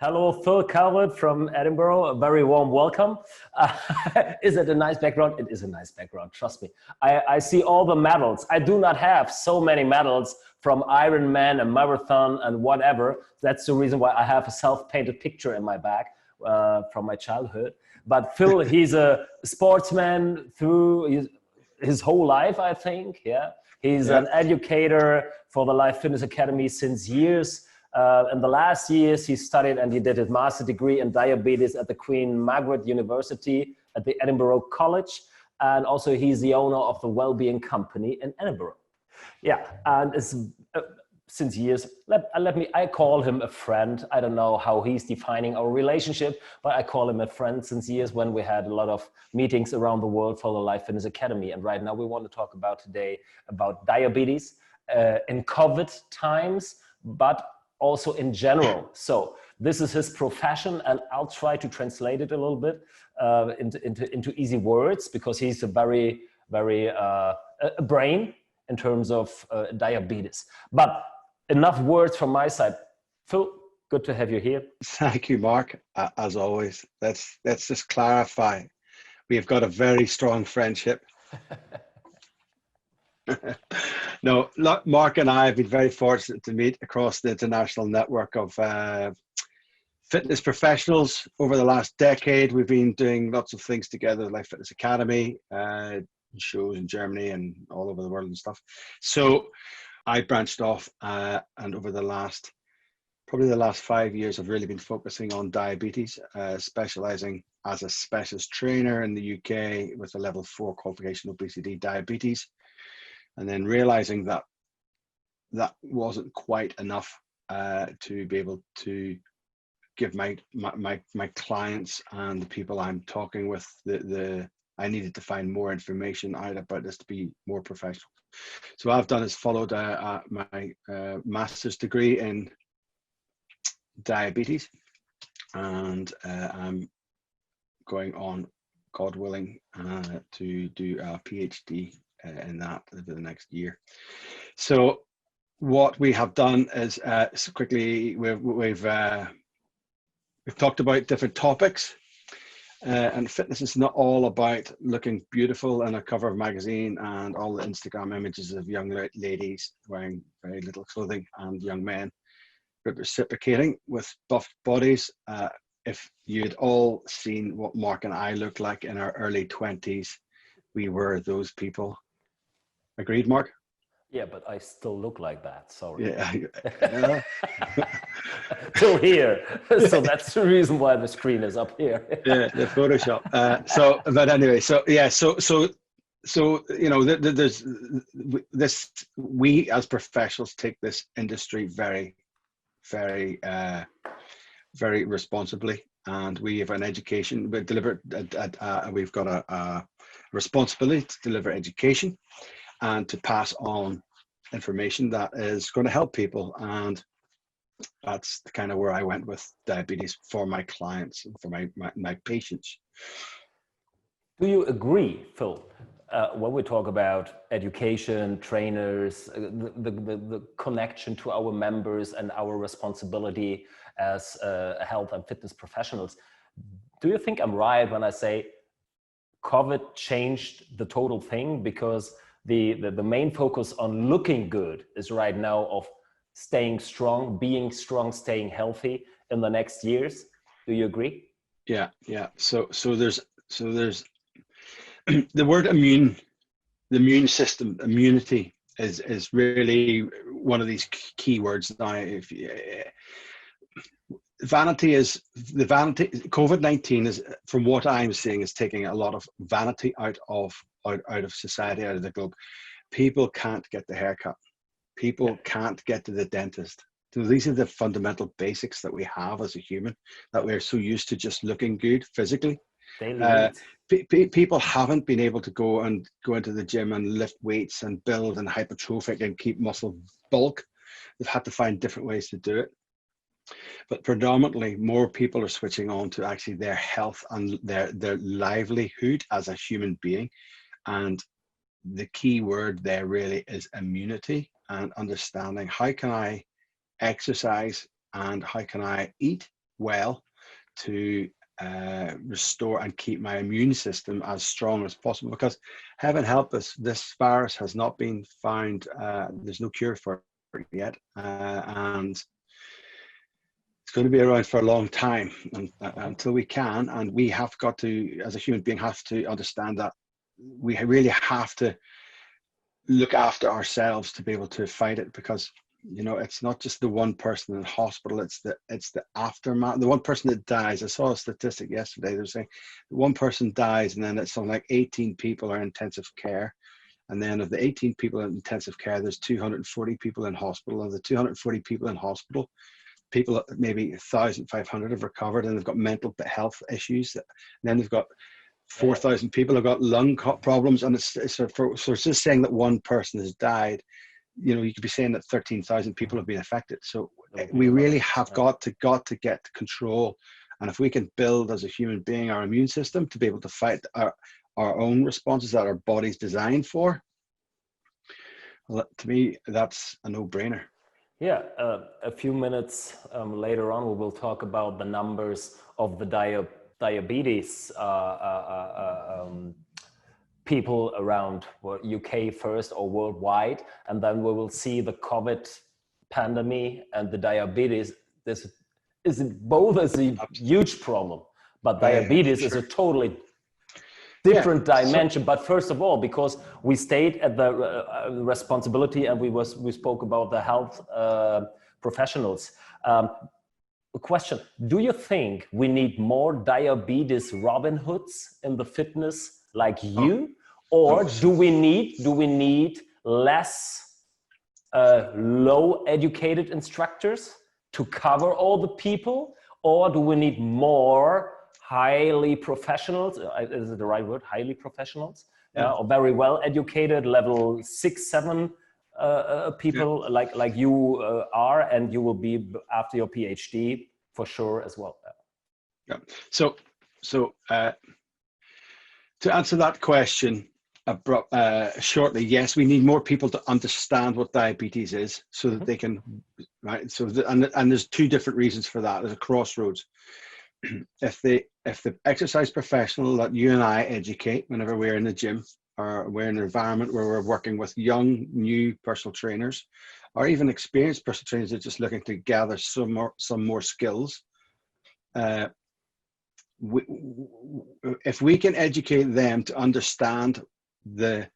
Hello, Phil Calvert from Edinburgh. A very warm welcome. Is it a nice background? It is a nice background, trust me. I see all the medals. I do not have so many medals from Ironman and marathon and whatever. That's the reason why I have a self-painted picture in my bag from my childhood. But Phil, he's a sportsman through his whole life, I think. Yeah, he's an educator for the Life Fitness Academy since years. In the last years, he studied and he did his master's degree in diabetes at the Queen Margaret University at the Edinburgh College. And also he's the owner of the Wellbeing Company in Edinburgh. Yeah, and it's, since years, I call him a friend. I don't know how he's defining our relationship, but I call him a friend since years when we had a lot of meetings around the world for the Life Fitness Academy. And right now we want to talk about today about diabetes in COVID times, but also in general. So this is his profession, and I'll try to translate it a little bit into easy words, because he's a very brain in terms of diabetes. But enough words from my side. Phil, good to have you here. Thank you, Mark. As always, let's just clarify. We've got a very strong friendship. No, Mark and I have been very fortunate to meet across the international network of fitness professionals over the last decade. We've been doing lots of things together, like Fitness Academy, shows in Germany and all over the world and stuff. So I branched off and over probably the last 5 years, I've really been focusing on diabetes, specializing as a specialist trainer in the UK with a level 4 qualification obesity diabetes. And then realizing that that wasn't quite enough to be able to give my clients and the people I'm talking with I needed to find more information out about this to be more professional. So what I've done is followed my master's degree in diabetes, and I'm going on, God willing, to do a PhD in that over the next year. So what we have done is quickly we've talked about different topics, and fitness is not all about looking beautiful in a cover of a magazine and all the Instagram images of young ladies wearing very little clothing and young men reciprocating with buffed bodies. If you'd all seen what Mark and I looked like in our early 20s, we were those people. Agreed, Mark? Yeah, but I still look like that, sorry. Yeah. Till here. So that's the reason why the screen is up here. Yeah, the Photoshop. But anyway, so you know, there's this, we as professionals take this industry very responsibly, and we have an education, we deliver, we've got a responsibility to deliver education and to pass on information that is going to help people. And that's kind of where I went with diabetes for my clients and for my patients. Do you agree, Phil, when we talk about education, trainers, the connection to our members and our responsibility as health and fitness professionals, do you think I'm right when I say COVID changed the total thing? Because the main focus on looking good is right now of staying strong, being strong, staying healthy in the next years. Do you agree? Yeah. So there's the word immune, the immune system, immunity is really one of these key words now. If COVID-19 is, from what I'm seeing, is taking a lot of vanity out of society, out of the globe. People can't get the haircut. People can't get to the dentist. So these are the fundamental basics that we have as a human, that we're so used to just looking good physically. People haven't been able to go into the gym and lift weights and build and hypertrophic and keep muscle bulk. They've had to find different ways to do it. But predominantly, more people are switching on to actually their health and their livelihood as a human being. And the key word there really is immunity, and understanding how can I exercise and how can I eat well to restore and keep my immune system as strong as possible, because heaven help us, this virus has not been found, there's no cure for it yet, and it's going to be around for a long time, and until we can, and we have got to, as a human being, have to understand that we really have to look after ourselves to be able to fight it, because you know, it's not just the one person in the hospital, it's the aftermath. The one person that dies, I saw a statistic yesterday, they were saying one person dies and then it's something like 18 people are in intensive care, and then of the 18 people in intensive care, there's 240 people in hospital. Of the 240 people in hospital, people, maybe 1,500 have recovered and they've got mental health issues, and then they've got 4,000 people have got lung problems, and it's just saying that one person has died. You know, you could be saying that 13,000 people have been affected. So we really have got to get control. And if we can build as a human being our immune system to be able to fight our own responses that our body's designed for, well, to me, that's a no-brainer. Yeah, a few minutes later on, we will talk about the numbers of the diabetes people around UK first or worldwide, and then we will see the COVID pandemic and the diabetes. This is both is a huge problem, but diabetes is a totally different dimension. But first of all, because we stayed at the responsibility and we spoke about the health professionals. A question: do you think we need more diabetes Robin Hoods in the fitness like you, or do we need less low educated instructors to cover all the people, or do we need more highly professionals? Is it the right word? Highly professionals, or very well educated, level 6, 7 people like you are, and you will be after your PhD for sure as well. Yeah. So to answer that question shortly, yes, we need more people to understand what diabetes is, so that they can, right? So and there's two different reasons for that. There's a crossroads. If the exercise professional that you and I educate whenever we're in the gym, or we're in an environment where we're working with young, new personal trainers, or even experienced personal trainers that are just looking to gather some more skills, if we can educate them to understand the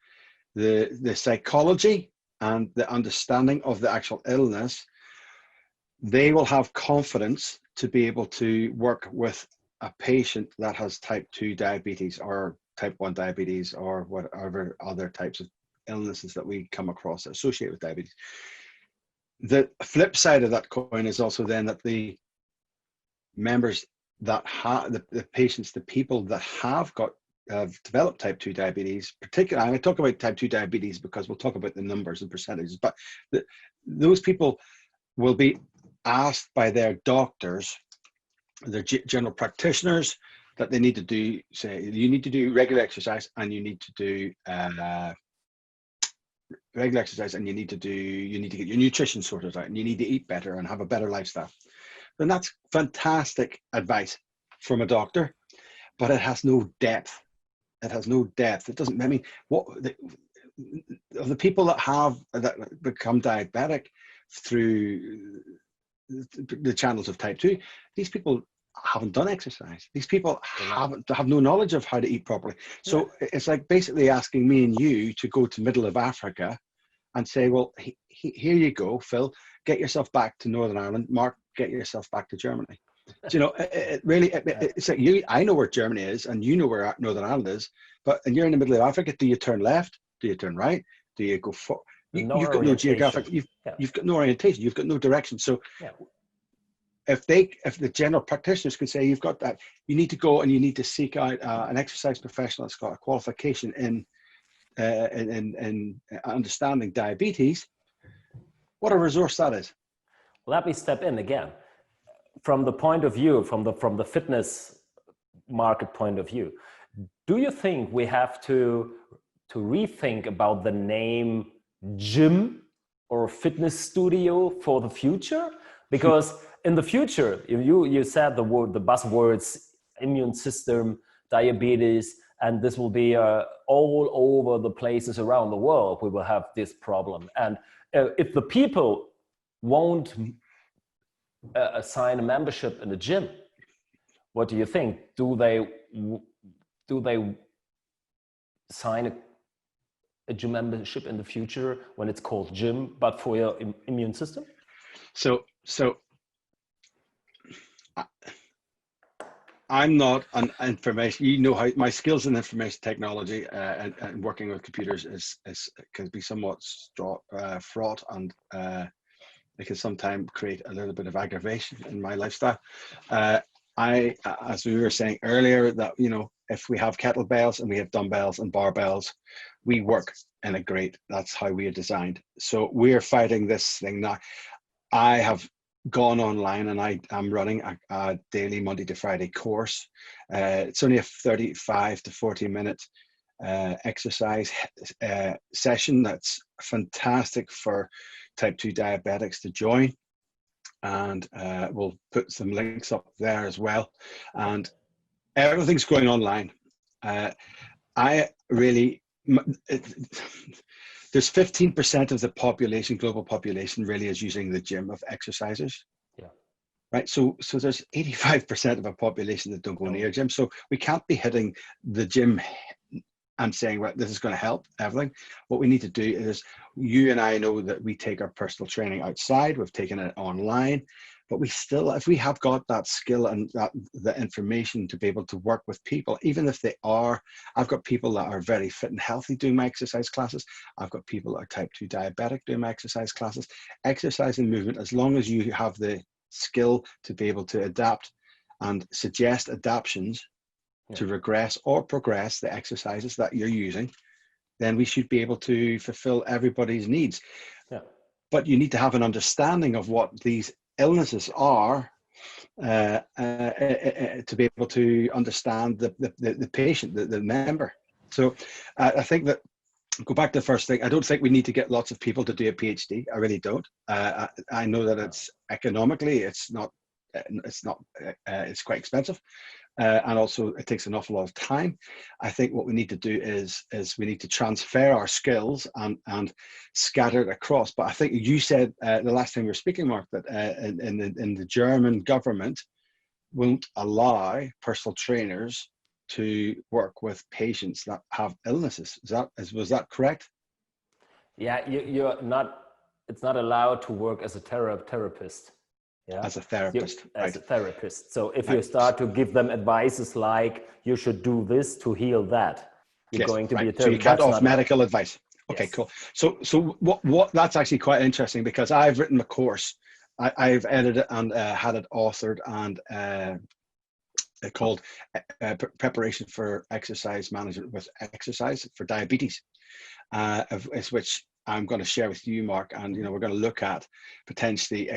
psychology and the understanding of the actual illness, they will have confidence to be able to work with a patient that has type 2 diabetes or type 1 diabetes or whatever other types of illnesses that we come across associated with diabetes. The flip side of that coin is also then that the members that have the patients, the people that have developed type 2 diabetes, particularly, and I talk about type 2 diabetes because we'll talk about the numbers and percentages, but those people will be asked by their doctors, their general practitioners, that they need to do, say, you need to do regular exercise, and you need to do regular exercise, and you need to get your nutrition sorted out, and you need to eat better and have a better lifestyle. Then that's fantastic advice from a doctor, but it has no depth. It has no depth. It doesn't, I mean, the people that become diabetic through the channels of type 2, these people haven't done exercise. These people have no knowledge of how to eat properly. So it's like basically asking me and you to go to middle of Africa and say, well, here you go, Phil, get yourself back to Northern Ireland. Mark, get yourself back to Germany. So, you know, it's like I know where Germany is and you know where Northern Ireland is, and you're in the middle of Africa. Do you turn left? Do you turn right? Do you go forward? You've got no geographic, you've got no orientation, you've got no direction. So if the general practitioners could say, you've got that, you need to go and you need to seek out an exercise professional that's got a qualification in understanding diabetes, what a resource that is. Let me step in again. From the point of view, from the fitness market point of view, do you think we have to rethink about the name gym or fitness studio for the future? Because in the future, you said the buzzwords, immune system, diabetes, and this will be all over the places around the world. We will have this problem. And if the people won't assign a membership in a gym, what do you think? Do they sign a gym membership in the future when it's called gym, but for your immune system? So I'm not an information, you know, how my skills in information technology and working with computers can be somewhat fraught, and it can sometimes create a little bit of aggravation in my lifestyle. As we were saying earlier, that, you know, if we have kettlebells and we have dumbbells and barbells, we work in a great, that's how we are designed. So we're fighting this thing now. I have gone online and I'm running a daily Monday to Friday course. It's only a 35 to 40 minute exercise session that's fantastic for type 2 diabetics to join, and we'll put some links up there as well, and everything's going online. There's 15% of the population, global population, really is using the gym of exercisers. Yeah. Right. So there's 85% of our population that don't go near a gym. So we can't be hitting the gym and saying, well, this is going to help everything. What we need to do is, you and I know that we take our personal training outside, we've taken it online, but we still, if we have got that skill and the information to be able to work with people, even if they are, I've got people that are very fit and healthy doing my exercise classes. I've got people that are type 2 diabetic doing my exercise classes. Exercise and movement, as long as you have the skill to be able to adapt and suggest adaptions to regress or progress the exercises that you're using, then we should be able to fulfill everybody's needs. Yeah. But you need to have an understanding of what these illnesses are to be able to understand the patient, the member. So I think that, go back to the first thing, I don't think we need to get lots of people to do a PhD. I really don't. I know that it's economically, it's quite expensive. And also it takes an awful lot of time. I think what we need to do is we need to transfer our skills and scatter it across. But I think you said the last time we were speaking, Mark, that in the German government won't allow personal trainers to work with patients that have illnesses. Was that correct? Yeah, it's not allowed to work as a therapist. Yeah. As a therapist. As a therapist. So if you start to give them advices like, you should do this to heal that, you're going to be a therapist. So you cut off medical advice. Okay, cool. So what that's actually quite interesting, because I've written a course. I've edited and had it authored and called Preparation for Exercise Management with Exercise for Diabetes, which I'm going to share with you, Mark, and we're going to look at potentially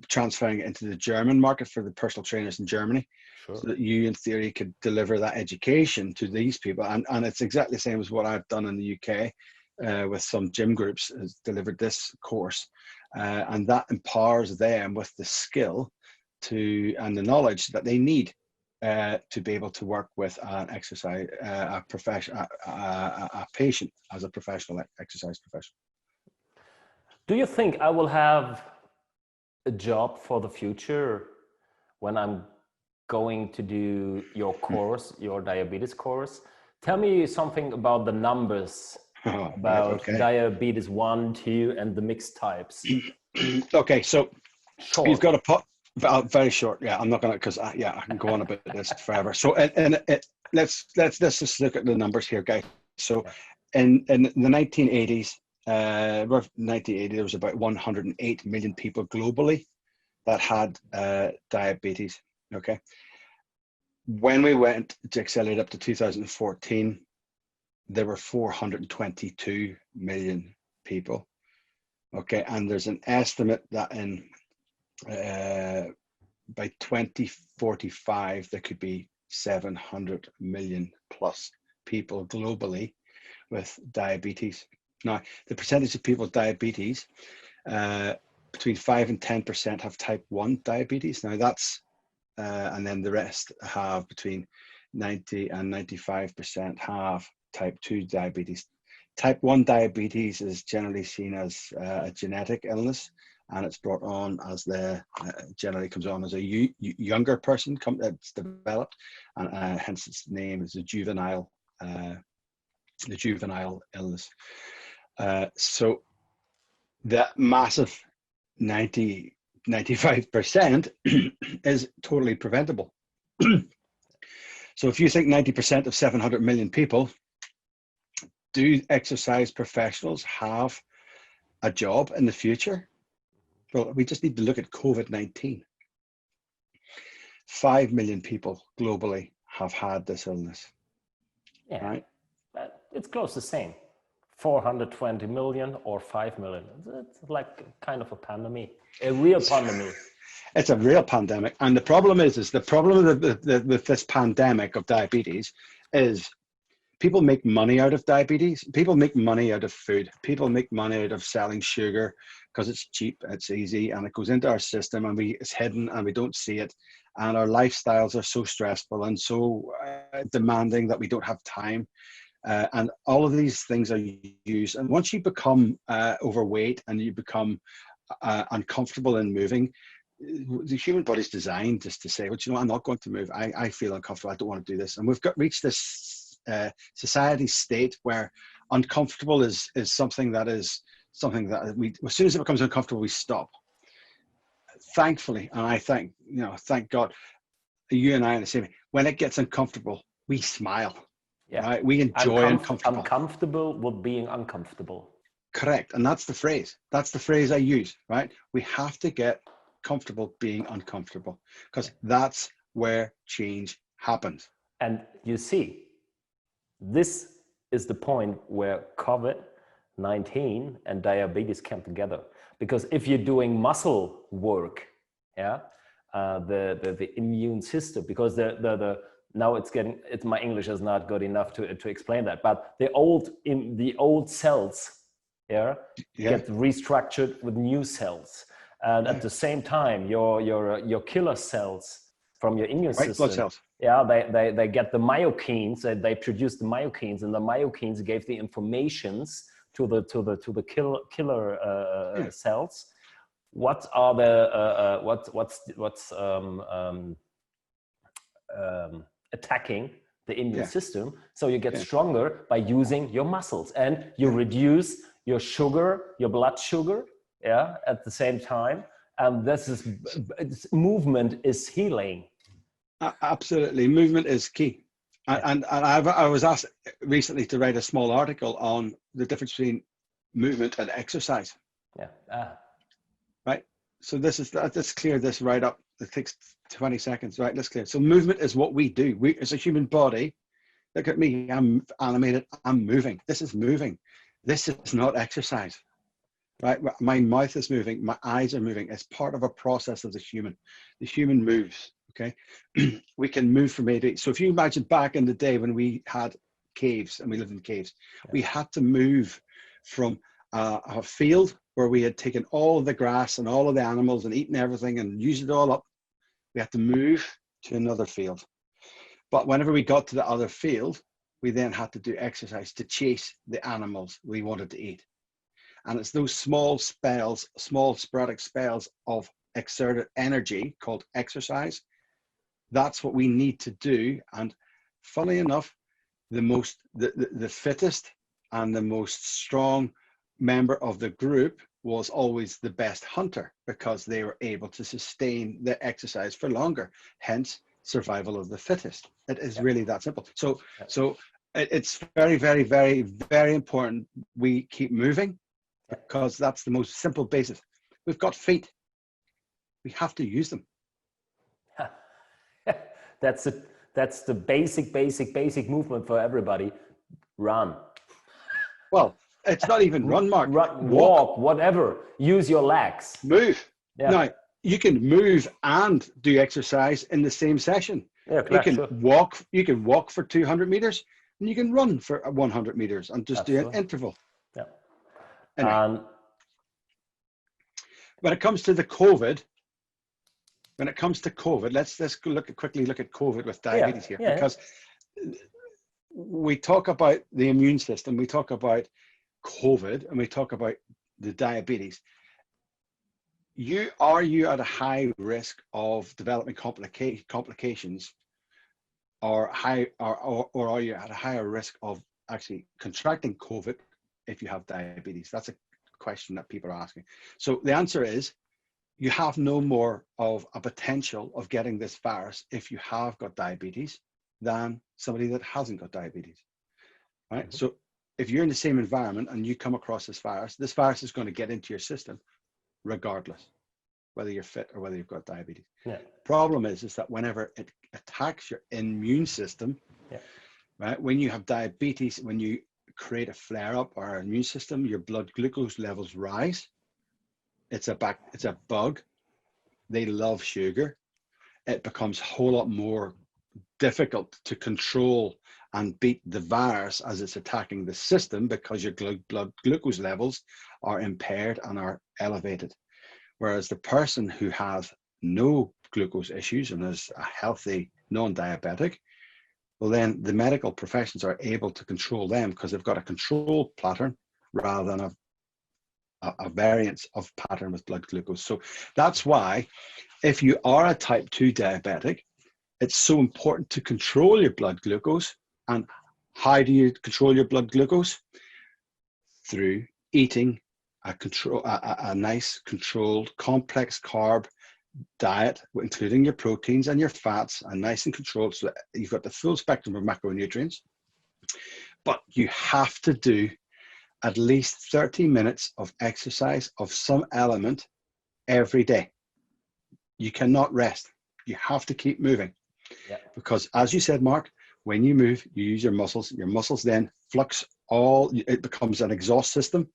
transferring it into the German market for the personal trainers in Germany, so that you in theory could deliver that education to these people, and it's exactly the same as what I've done in the UK with some gym groups, has delivered this course, and that empowers them with the skill and the knowledge that they need to be able to work with an exercise, a patient as a professional exercise professional. Do you think I will have a job for the future when I'm going to do your course, your diabetes course? Tell me something about the numbers, about diabetes 1, 2, and the mixed types. Okay, so you've got to put. Very short. Yeah, I'm not gonna, because I can go on about this forever. So let's just look at the numbers here, guys. So in the 1980s, roughly 1980, there was about 108 million people globally that had diabetes. Okay. When we went to accelerate up to 2014, there were 422 million people. Okay, and there's an estimate that by 2045 there could be 700 million plus people globally with diabetes. Now, the percentage of people with diabetes between 5 and 10% have type 1 diabetes. Now that's, and then the rest have between 90 and 95% have type 2 diabetes. Type 1 diabetes is generally seen as a genetic illness, and it's brought on as generally comes on as a younger person that's developed, and hence its name is the juvenile illness. So that massive 95% is totally preventable. So if you think 90% of 700 million people, do exercise professionals have a job in the future? Well, we just need to look at COVID-19. 5 million people globally have had this illness. Yeah, right? It's close to the same. 420 million or 5 million. It's like kind of a pandemic, a real pandemic. It's a real pandemic. And the problem is the problem with this pandemic of diabetes is people make money out of diabetes. People make money out of food. People make money out of selling sugar because it's cheap, it's easy, and it goes into our system, and it's hidden and we don't see it. And our lifestyles are so stressful and so demanding that we don't have time. And all of these things are used. And once you become overweight and you become uncomfortable in moving, the human body's designed just to say, well, you know, I'm not going to move. I feel uncomfortable. I don't want to do this. And we've reached this society state where uncomfortable is something that we, as soon as it becomes uncomfortable, we stop. Thankfully, and I thank God, you and I are the same. When it gets uncomfortable, we smile. Yeah, right? We enjoy uncomfortable. Uncomfortable with being uncomfortable. Correct, and that's the phrase. That's the phrase I use. Right? We have to get comfortable being uncomfortable, because that's where change happens. And you see, this is the point where COVID-19 and diabetes came together. Because if you're doing muscle work, yeah, the immune system, because now my English is not good enough to explain that, but the old cells, get restructured with new cells, and at the same time, your killer cells from your immune system, blood cells. Yeah, they get the myokines. They produce the myokines, and the myokines gave the informations to the killer cells. What are the what's attacking the immune system? So you get stronger by using your muscles, and you reduce your sugar, your blood sugar, at the same time. And movement is healing. Absolutely, movement is key. And I was asked recently to write a small article on the difference between movement and exercise. Right. So let's clear this right up. It takes 20 seconds. Right. Let's clear. So movement is what we do. We, as a human body, look at me. I'm animated. I'm moving. This is moving. This is not exercise. Right. My mouth is moving. My eyes are moving. It's part of a process of the human. The human moves. Okay. We can move from A to B. So if you imagine back in the day when we had caves and we lived in caves, we had to move from a field where we had taken all of the grass and all of the animals and eaten everything and used it all up. We had to move to another field. But whenever we got to the other field, we then had to do exercise to chase the animals we wanted to eat. And it's those small sporadic spells of exerted energy called exercise. That's what we need to do. And funnily enough, the fittest and the most strong member of the group was always the best hunter, because they were able to sustain the exercise for longer, hence survival of the fittest. It is really that simple. So it's very, very, very, very important we keep moving, because that's the most simple basis. We've got feet. We have to use them. That's the basic movement for everybody. Run. Well, it's not even run, Mark. Walk, whatever. Use your legs. Move. Yeah. Now, you can move and do exercise in the same session. Yeah, you can walk. You can walk for 200 meters, and you can run for 100 meters, and just do an interval. Yeah. Anyway. when it comes to the COVID, let's quickly look at COVID with diabetes here, because we talk about the immune system, we talk about COVID, and we talk about the diabetes. Are you at a high risk of developing complications, or are you at a higher risk of actually contracting COVID if you have diabetes? That's a question that people are asking. So the answer is, you have no more of a potential of getting this virus if you have got diabetes than somebody that hasn't got diabetes, right? Mm-hmm. So if you're in the same environment and you come across this virus is going to get into your system regardless, whether you're fit or whether you've got diabetes. Yeah. Problem is that whenever it attacks your immune system, right, when you have diabetes, when you create a flare-up or an immune system, your blood glucose levels rise. It's a bug. They love sugar. It becomes a whole lot more difficult to control and beat the virus as it's attacking the system, because your blood glucose levels are impaired and are elevated. Whereas the person who has no glucose issues and is a healthy non-diabetic, well, then the medical professions are able to control them because they've got a control pattern rather than a variance of pattern with blood glucose. So that's why if you are a type 2 diabetic, it's so important to control your blood glucose. And how do you control your blood glucose? Through eating a nice controlled complex carb diet, including your proteins and your fats, and nice and controlled, so that you've got the full spectrum of macronutrients. But you have to do at least 30 minutes of exercise of some element every day. You cannot rest. You have to keep moving. Yeah. Because as you said, Mark, when you move, you use your muscles. Your muscles then flux it becomes an exhaust system.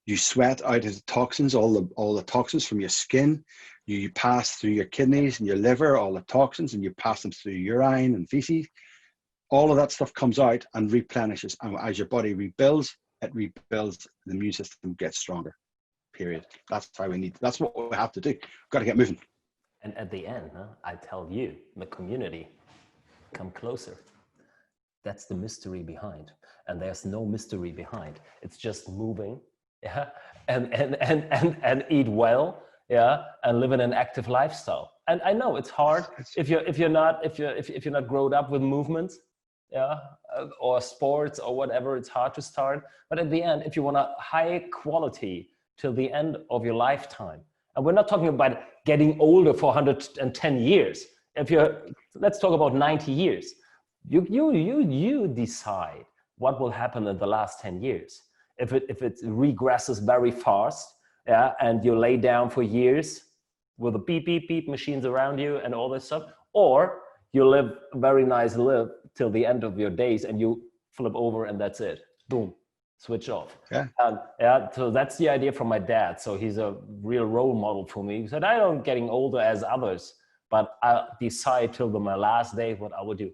You sweat out the toxins, all the toxins from your skin. You pass through your kidneys and your liver, all the toxins, and you pass them through urine and feces. All of that stuff comes out and replenishes. And as your body rebuilds, it rebuilds, the immune system gets stronger, period. That's what we have to do. We've got to get moving. And at the end, I tell you, the community, come closer. That's the mystery behind. And there's no mystery behind. It's just moving, and eat well, and live in an active lifestyle. And I know it's hard if you're not grown up with movements, or sports or whatever. It's hard to start. But at the end, if you want a high quality till the end of your lifetime, and we're not talking about getting older for 110 years. Let's talk about 90 years. You decide what will happen in the last 10 years. If it regresses very fast, and you lay down for years with the beep, beep, beep machines around you and all this stuff, or you live a very nice live till the end of your days and you flip over and that's it. Boom, switch off. So that's the idea from my dad. So he's a real role model for me. He said, I don't getting older as others, but I decide till my last day what I will do.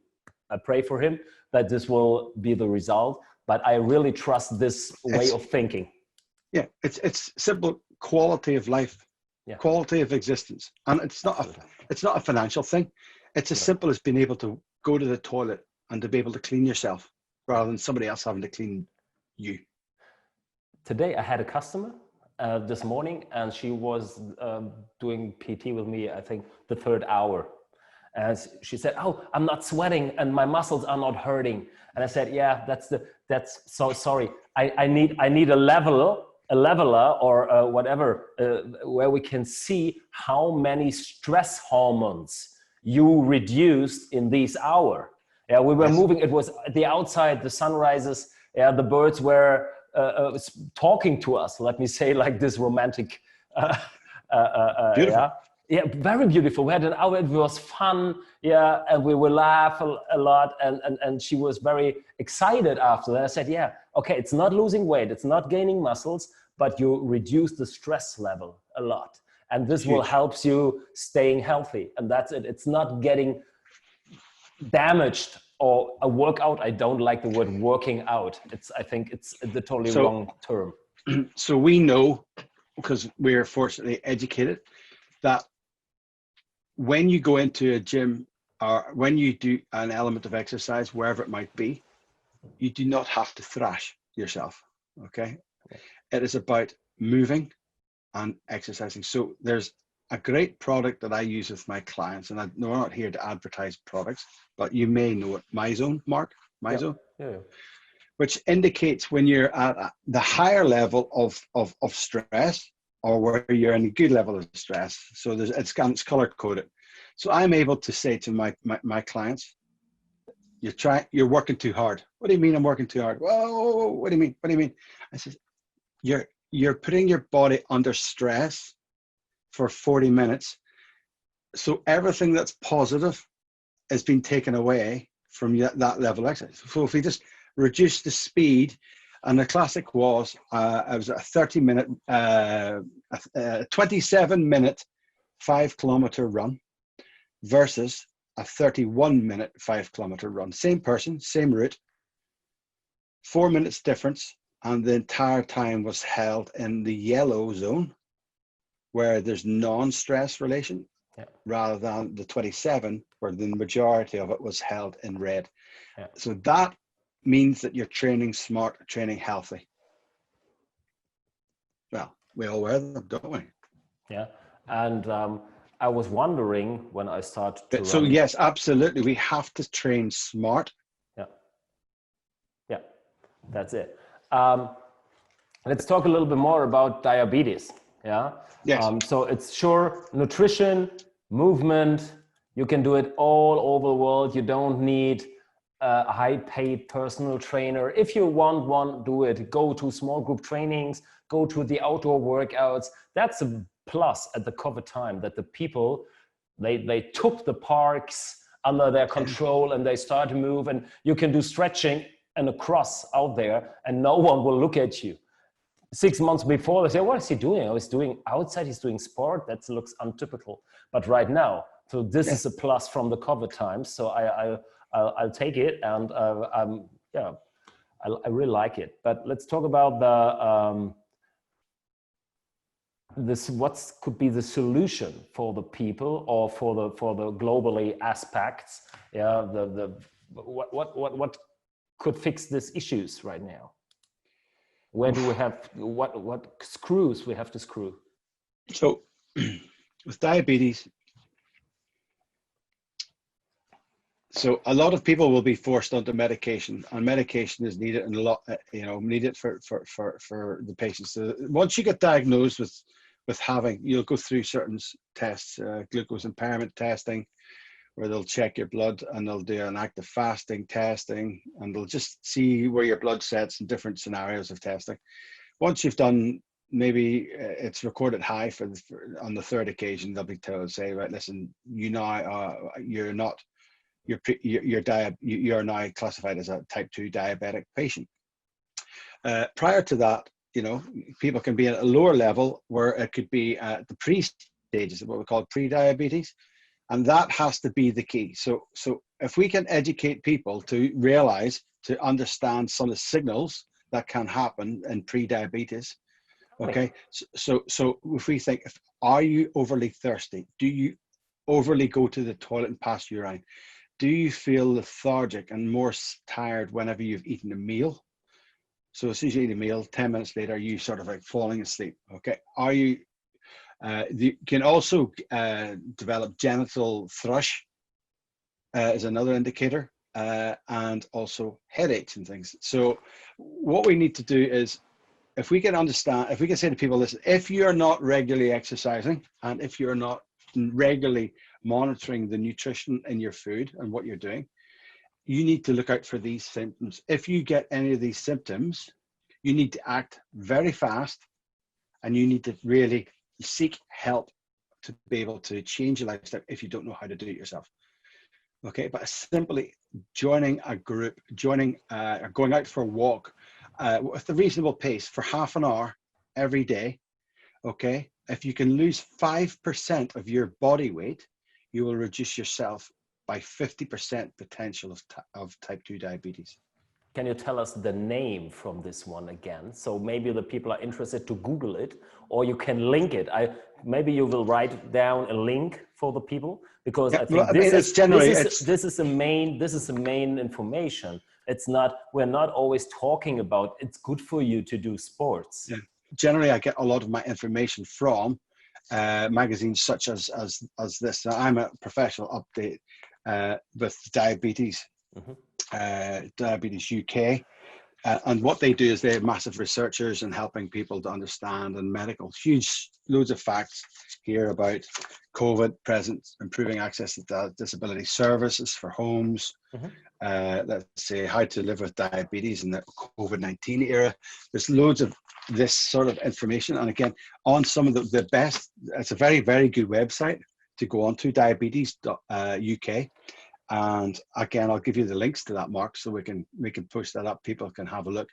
I pray for him that this will be the result, but I really trust this way of thinking. Yeah, it's simple quality of life, quality of existence. And it's not a financial thing. It's as simple as being able to go to the toilet and to be able to clean yourself rather than somebody else having to clean you. Today I had a customer this morning, and she was doing PT with me, I think the 3rd hour. And she said, oh, I'm not sweating and my muscles are not hurting. And I said, yeah, that's so sorry. I need a leveler or whatever, where we can see how many stress hormones you reduced in this hour. Yeah, we were moving. It was the outside, the sunrises. Yeah, the birds were talking to us. Let me say, like this romantic. Beautiful. Yeah, very beautiful. We had an hour. It was fun. Yeah, and we will laugh a lot. And she was very excited after that. I said, yeah, okay, it's not losing weight, it's not gaining muscles, but you reduce the stress level a lot. And this will help you staying healthy. And that's it. It's not getting damaged or a workout. I don't like the word working out. I think it's the totally wrong term. So we know because we're fortunately educated, that when you go into a gym or when you do an element of exercise, wherever it might be, you do not have to thrash yourself. Okay. It is about moving and exercising. So there's a great product that I use with my clients, and we're not here to advertise products, but you may know it. MyZone, Marc, MyZone, Yeah. which indicates when you're at the higher level of stress, or where you're in a good level of stress. So it's color coded. So I'm able to say to my clients, you're working too hard. What do you mean I'm working too hard? Whoa, what do you mean? What do you mean? I said, you're putting your body under stress for 40 minutes. So everything that's positive has been taken away from that level of exercise. So if we just reduce the speed, and the classic was, it was a 30-minute, 27-minute 5-kilometer run versus a 31-minute 5-kilometer run. Same person, same route, 4 minutes difference, and the entire time was held in the yellow zone, where there's non-stress relation, rather than the 27, where the majority of it was held in red. So that means that you're training smart, training healthy. Well, we all wear them, don't we? Yeah. And I was wondering when I started to So run. yes, absolutely. We have to train smart. Yeah, that's it. Let's talk a little bit more about diabetes. Yeah. Yes. So it's sure nutrition, movement. You can do it all over the world. You don't need a high-paid personal trainer. If you want one, do it. Go to small group trainings. Go to the outdoor workouts. That's a plus at the COVID time, that the people they took the parks under their control and they start to move, and you can do stretching and a cross out there and no one will look at you. 6 months before, they say, what is he doing? Oh, he's doing outside, he's doing sport. That looks untypical. But right now, so this is a plus from the COVID times. So I'll take it, and I really like it. But let's talk about what could be the solution for the people, or for the globally aspects. Yeah, what could fix these issues right now? Where do we have what screws we have to screw? So with diabetes, so a lot of people will be forced onto medication, and medication is needed, and a lot, needed for the patients. So once you get diagnosed with having, you'll go through certain tests, glucose impairment testing, where they'll check your blood and they'll do an active fasting testing, and they'll just see where your blood sets in different scenarios of testing. Once you've done, maybe it's recorded high on the third occasion, they'll be told, say, right, listen, you're now classified as a type 2 diabetic patient. Prior to that, people can be at a lower level, where it could be at the pre-stages of what we call pre-diabetes. And that has to be the key. So if we can educate people to realize, to understand some of the signals that can happen in pre-diabetes, okay? So if we think, are you overly thirsty? Do you overly go to the toilet and pass urine? Do you feel lethargic and more tired whenever you've eaten a meal? So as soon as you eat a meal, 10 minutes later, you sort of like falling asleep, okay? Are you, you can also develop genital thrush is another indicator, and also headaches and things. So what we need to do is, if we can say to people, listen, if you're not regularly exercising, and if you're not regularly monitoring the nutrition in your food and what you're doing, you need to look out for these symptoms. If you get any of these symptoms, you need to act very fast, and you need to really seek help to be able to change your lifestyle if you don't know how to do it yourself. Okay, but simply joining a group, or going out for a walk with a reasonable pace for half an hour every day. Okay, if you can lose 5% of your body weight, you will reduce yourself by 50% potential of type 2 diabetes. can you tell us the name from this one again? So maybe the people are interested to Google it, or you can link it. Maybe you will write down a link for the people, because Yeah, I think well, I mean, it's generally, this is the main information. It's not, we're not always talking about it's good for you to do sports. yeah. Generally, I get a lot of my information from magazines such as this. Now, I'm a professional update with Diabetes, Diabetes UK. And what they do is they're massive researchers and helping people to understand, and medical, huge loads of facts here about COVID present, improving access to disability services for homes. Let's say how to live with diabetes in the COVID-19 era. There's loads of this sort of information. And again, on some of the best, it's a very, very good website to go on to, diabetes.uk. And again, I'll give you the links to that, Mark, so we can push that up. People can have a look.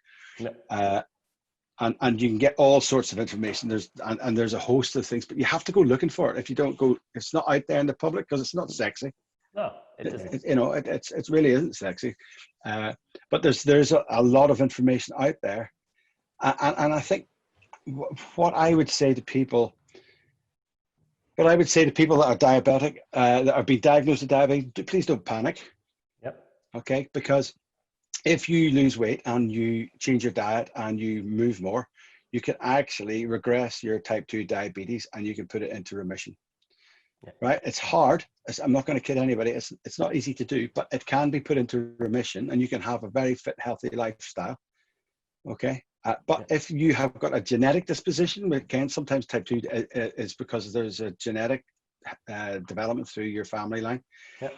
And you can get all sorts of information. There's a host of things, but you have to go looking for it. If you don't go, it's not out there in the public because it's not sexy. No, it isn't. It really isn't sexy. But there's a lot of information out there. And I think what I would say to people that are diabetic, that are being diagnosed with diabetes, please don't panic. Yep. Okay, because if you lose weight and you change your diet and you move more, you can actually regress your type 2 diabetes and you can put it into remission. Yeah. Right? It's hard. I'm not going to kid anybody. It's not easy to do, but it can be put into remission and you can have a very fit, healthy lifestyle. Okay. But if you have got a genetic disposition, again, sometimes type 2 is because there's a genetic development through your family line. Yeah.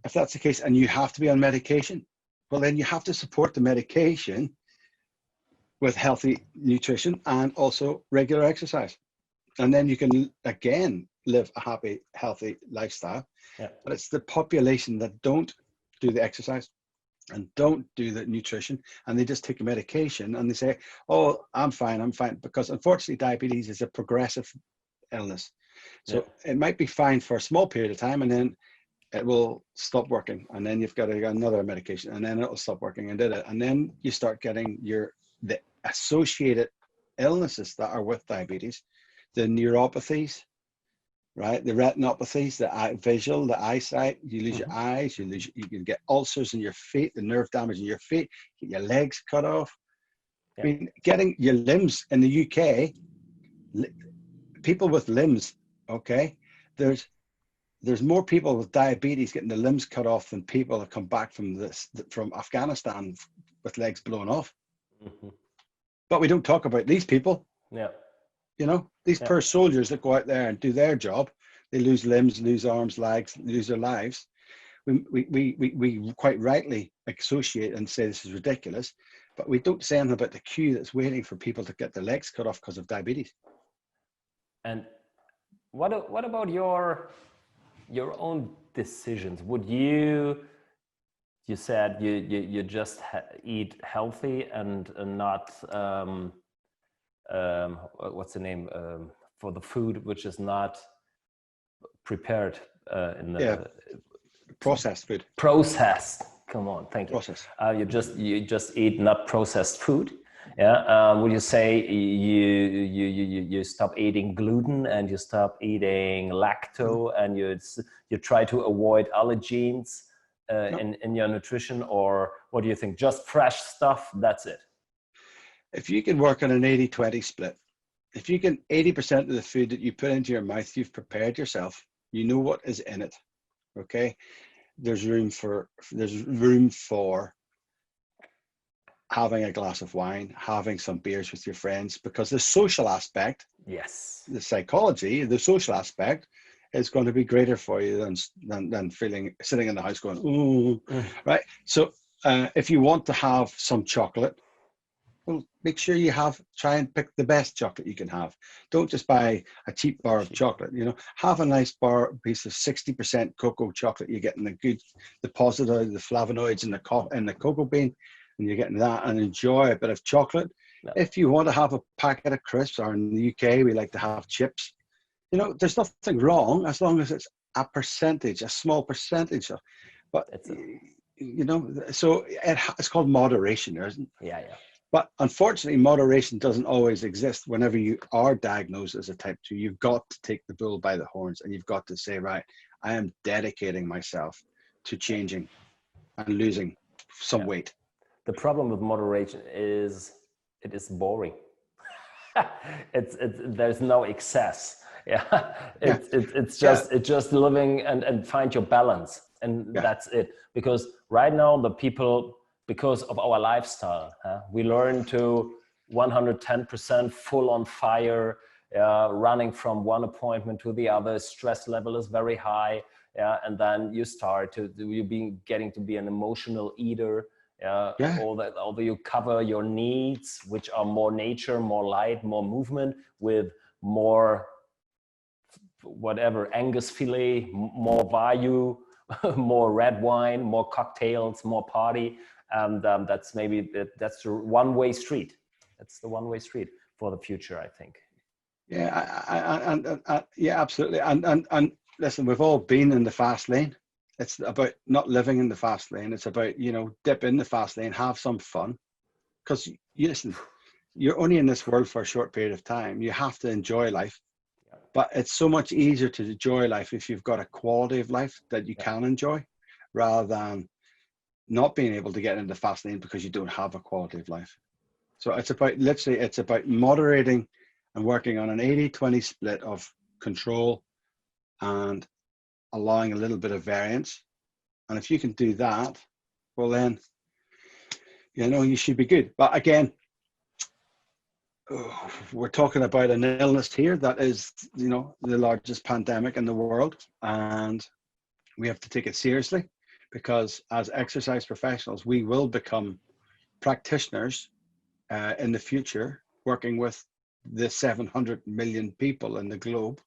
If that's the case and you have to be on medication, well, then you have to support the medication with healthy nutrition and also regular exercise. And then you can, again, live a happy, healthy lifestyle. Yeah. But it's the population that don't do the exercise and don't do the nutrition, and they just take a medication and they say, oh, I'm fine, because unfortunately diabetes is a progressive illness. So it might be fine for a small period of time and then it will stop working, and then you've got to get another medication and then it'll stop working, and then you start getting the associated illnesses that are with diabetes, the neuropathies, right? The retinopathies, the visual, the eyesight, you lose your eyes, you can get ulcers in your feet, the nerve damage in your feet, get your legs cut off. I mean, getting your limbs in the UK, people with limbs, okay, there's more people with diabetes getting the limbs cut off than people that come back from Afghanistan with legs blown off. But we don't talk about these people. Yeah. You know, these poor soldiers that go out there and do their job, they lose limbs, lose arms, legs, lose their lives. We quite rightly associate and say this is ridiculous, but we don't say anything about the queue that's waiting for people to get their legs cut off because of diabetes. And what about your own decisions? Would you said you just eat healthy and not what's the name for the food which is not prepared in the processed food. Processed. Come on, thank you. Processed. You just eat not processed food. Yeah. Would you say you stop eating gluten and you stop eating lacto and you try to avoid allergens in your nutrition, or what do you think? Just fresh stuff. That's it. If you can work on an 80-20 split, if you can 80% of the food that you put into your mouth, you've prepared yourself, you know what is in it. Okay. There's room for having a glass of wine, having some beers with your friends, because the social aspect, the psychology, the social aspect is going to be greater for you than sitting in the house going, ooh, right? So if you want to have some chocolate, well, make sure you try and pick the best chocolate you can have. Don't just buy a cheap bar of chocolate, you know, have a nice piece of 60% cocoa chocolate. You're getting the positive, the flavonoids in the cocoa bean, and you're getting that, and enjoy a bit of chocolate. No. If you want to have a packet of crisps, or in the UK, we like to have chips, you know, there's nothing wrong as long as it's a percentage, a small percentage. But you know, so it's called moderation, isn't it? Yeah, yeah. But unfortunately, moderation doesn't always exist. Whenever you are diagnosed as a type 2, you've got to take the bull by the horns, and you've got to say, right, I am dedicating myself to changing and losing some Yeah. weight. The problem with moderation is it is boring. It's there's no excess. Yeah, Yeah, it's yeah, just living and find your balance, and yeah, that's it. Because right now the people, because of our lifestyle, we learn to 110% full on fire, running from one appointment to the other. Stress level is very high, and then you start to getting to be an emotional eater. yeah, Although you cover your needs, which are more nature, more light, more movement, with more whatever, Angus filet, more Vayu, more red wine, more cocktails, more party. And that's that's the one-way street. That's the one-way street for the future, I think. yeah, yeah, absolutely. And listen, we've all been in the fast lane. It's about not living in the fast lane. It's about, you know, dip in the fast lane, have some fun. Because you listen, you're only in this world for a short period of time. You have to enjoy life. But it's so much easier to enjoy life if you've got a quality of life that you can enjoy, rather than not being able to get into the fast lane because you don't have a quality of life. So it's about, literally, it's about moderating and working on an 80-20 split of control and allowing a little bit of variance. And if you can do that, well then, you know, you should be good. But again, we're talking about an illness here that is, you know, the largest pandemic in the world, and we have to take it seriously, because as exercise professionals, we will become practitioners in the future, working with the 700 million people in the globe,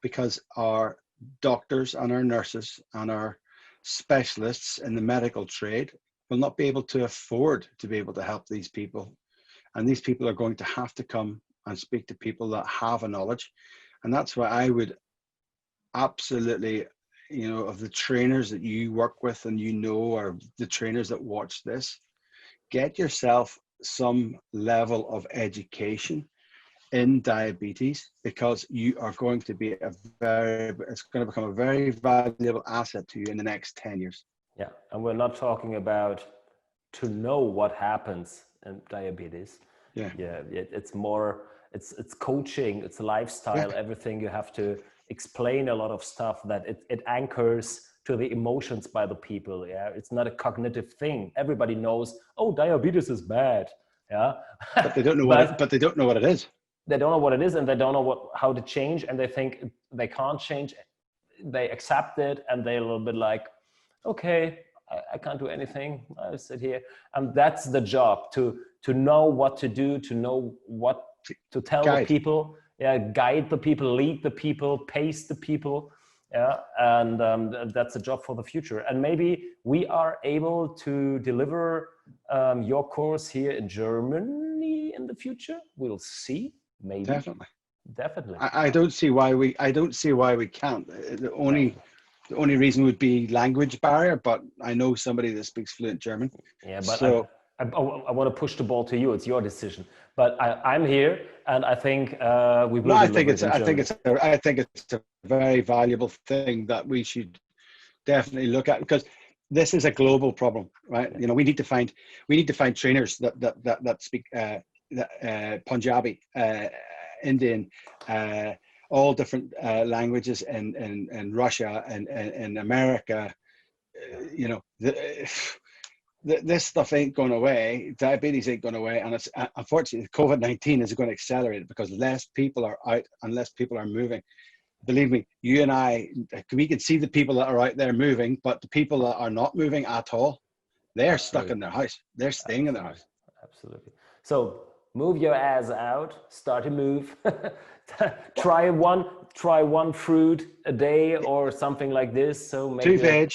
because our doctors and our nurses and our specialists in the medical trade will not be able to afford to be able to help these people. And these people are going to have to come and speak to people that have a knowledge. And that's why I would absolutely, you know, of the trainers that you work with and you know, or the trainers that watch this, get yourself some level of education in diabetes, because you are going to be it's going to become a very valuable asset to you in the next 10 years. Yeah, and we're not talking about to know what happens in diabetes. Yeah. It's more, it's coaching, it's lifestyle, Yeah. everything. You have to explain a lot of stuff that it anchors to the emotions by the people. Yeah, it's not a cognitive thing. Everybody knows, oh, diabetes is bad. Yeah, But they don't know but they don't know what it is. They don't know what it is, and they don't know how to change, and they think they can't change. They accept it, and they're a little bit like, okay, I can't do anything. I sit here. And that's the job, to know what to do, to know what to tell the people, guide the people, lead the people, pace the people. Yeah, and that's a job for the future. And maybe we are able to deliver your course here in Germany in the future. We'll see. Maybe. Definitely. I don't see why we can't. The only reason would be language barrier, but I know somebody that speaks fluent German. Yeah, but so I want to push the ball to you. It's your decision. But I'm here, and I think we will. I think it's a very valuable thing that we should definitely look at, because this is a global problem, right? You know, we need to find trainers that speak Punjabi, Indian, all different languages in Russia and in America. You know, this stuff ain't going away. Diabetes ain't going away, and it's unfortunately COVID-19 is going to accelerate it, because less people are out and less people are moving. Believe me, you and I, we can see the people that are out there moving, but the people that are not moving at all, they're stuck in their house. They're staying in their house. Absolutely. So move your ass out. Start to move. try one fruit a day or something like this. So make two veg.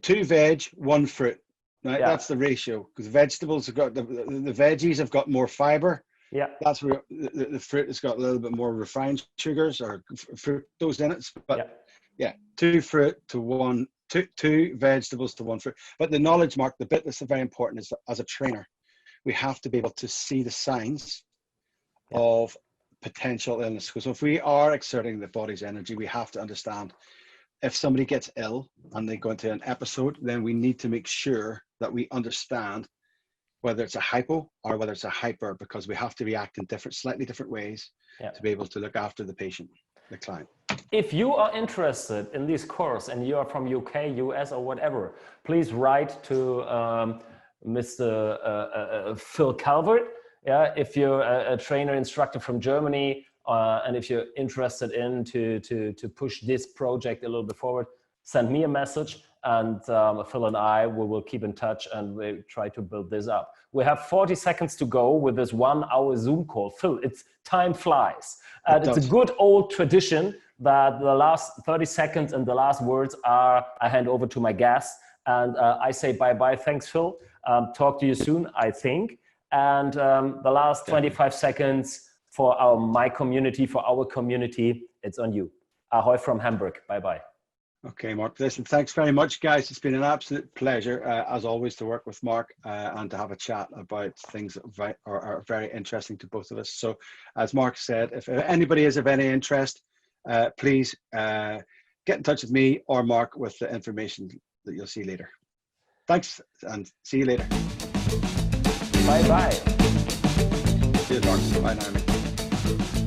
Two veg, one fruit. Right, that's the ratio, because vegetables have got the veggies have got more fiber. Yeah, that's where the fruit has got a little bit more refined sugars or fructose in it. But 2 fruit to 1 two vegetables to one fruit. But the knowledge, Mark, the bit that's very important is that as a trainer, we have to be able to see the signs of potential illness. Because if we are exerting the body's energy, we have to understand if somebody gets ill and they go into an episode, then we need to make sure that we understand whether it's a hypo or whether it's a hyper, because we have to react in slightly different ways to be able to look after the patient, the client. If you are interested in this course and you are from UK, US or whatever, please write to Mr. Phil Calvert. Yeah, if you're a trainer instructor from Germany, and if you're interested in to push this project a little bit forward, send me a message, and Phil and I will keep in touch and we try to build this up. We have 40 seconds to go with this 1 hour Zoom call. Phil, time flies. It's a good old tradition that the last 30 seconds and the last words I hand over to my guests, and I say bye-bye. Thanks, Phil. Talk to you soon, I think. And the last 25 seconds for my community, for our community, it's on you. Ahoy from Hamburg. Bye-bye. Okay, Mark. Listen, thanks very much, guys. It's been an absolute pleasure, as always, to work with Mark and to have a chat about things that are very interesting to both of us. So, as Mark said, if anybody is of any interest, please get in touch with me or Mark with the information that you'll see later. Thanks, and see you later. Bye-bye. See you, Mark. Bye now.